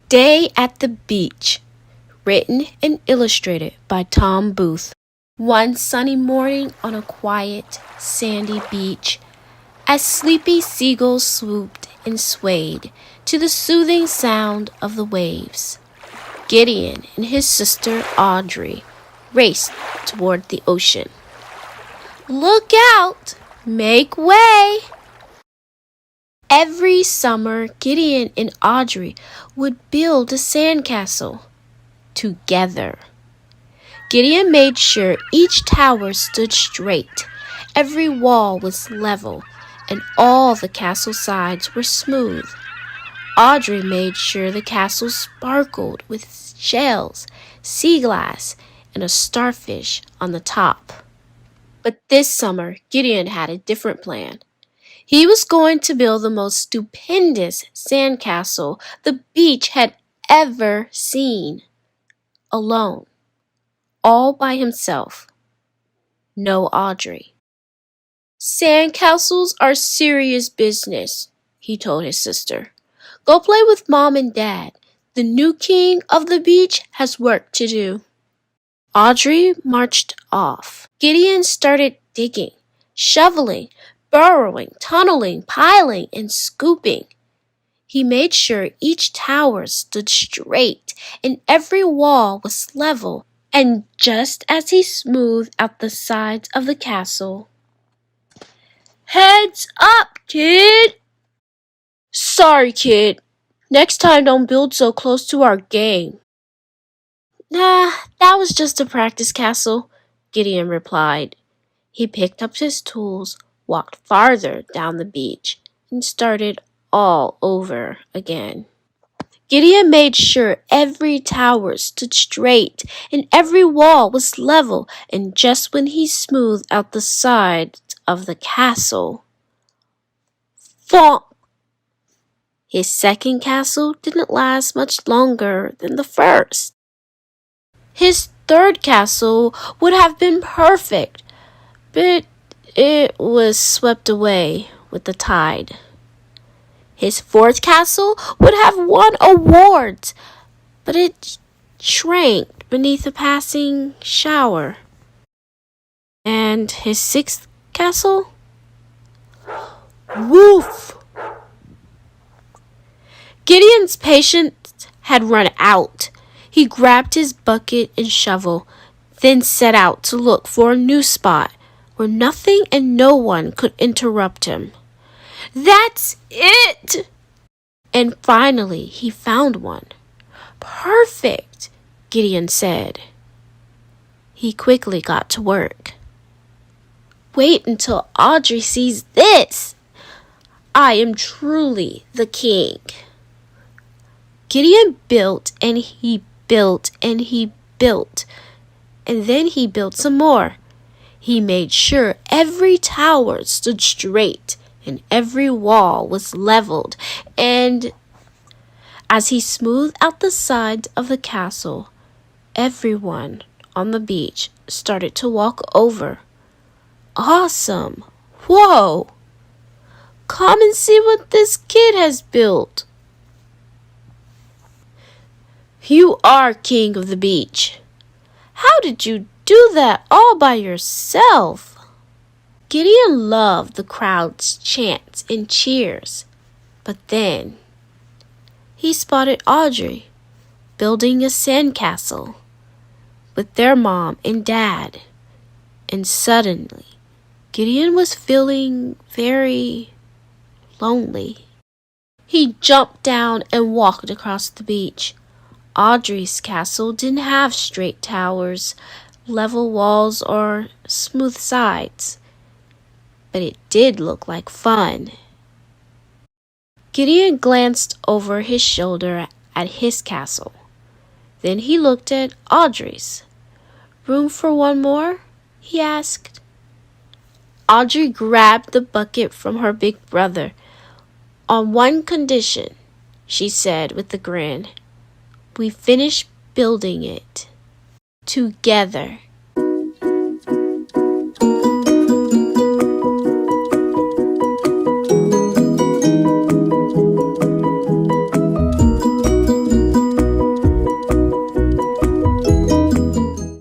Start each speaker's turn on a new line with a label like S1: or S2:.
S1: Day at the Beach, written and illustrated by Tom Booth. One sunny morning on a quiet, sandy beach, as sleepy seagulls swooped and swayed to the soothing sound of the waves, Gideon and his sister Audrey raced toward the ocean. "Look out! Make way!" Every summer, Gideon and Audrey would build a sandcastle together. Gideon made sure each tower stood straight, every wall was level, and all the castle sides were smooth. Audrey made sure the castle sparkled with shells, sea glass, and a starfish on the top. But this summer, Gideon had a different plan. He was going to build the most stupendous sandcastle the beach had ever seen. Alone. All by himself. No Audrey. "Sandcastles are serious business," he told his sister. "Go play with Mom and Dad. The new king of the beach has work to do." Audrey marched off. Gideon started digging, shoveling, burrowing, tunneling, piling, and scooping. He made sure each tower stood straight and every wall was level, and just as he smoothed out the sides of the castle, "Heads up, kid!" "Sorry, kid. Next time don't build so close to our game." "Nah, that was just a practice castle," Gideon replied. He picked up his tools, walked farther down the beach, and started all over again. Gideon made sure every tower stood straight and every wall was level, and just when he smoothed out the sides of the castle, thump! His second castle didn't last much longer than the first. His third castle would have been perfect, but it was swept away with the tide. His fourth castle would have won awards, but it shrank beneath a passing shower. And his sixth castle? Woof! Gideon's patience had run out. He grabbed his bucket and shovel, then set out to look for a new spot where nothing and no one could interrupt him. "That's it!" And finally he found one. "Perfect," Gideon said. He quickly got to work. "Wait until Audrey sees this. I am truly the king." Gideon built and he built and he built, and then he built some more. He made sure every tower stood straight and every wall was leveled, and as he smoothed out the sides of the castle, everyone on the beach started to walk over. "Awesome! Whoa! Come and see what this kid has built." "You are king of the beach. How did you do that all by yourself?" Gideon loved the crowd's chants and cheers, but then he spotted Audrey building a sandcastle with their mom and dad, and suddenly Gideon was feeling very lonely. He jumped down and walked across the beach. Audrey's castle didn't have straight towers, level walls, or smooth sides, but it did look like fun. Gideon glanced over his shoulder at his castle. Then he looked at Audrey's. "Room for one more?" he asked. Audrey grabbed the bucket from her big brother. "On one condition," she said with a grin. "We finish building it together."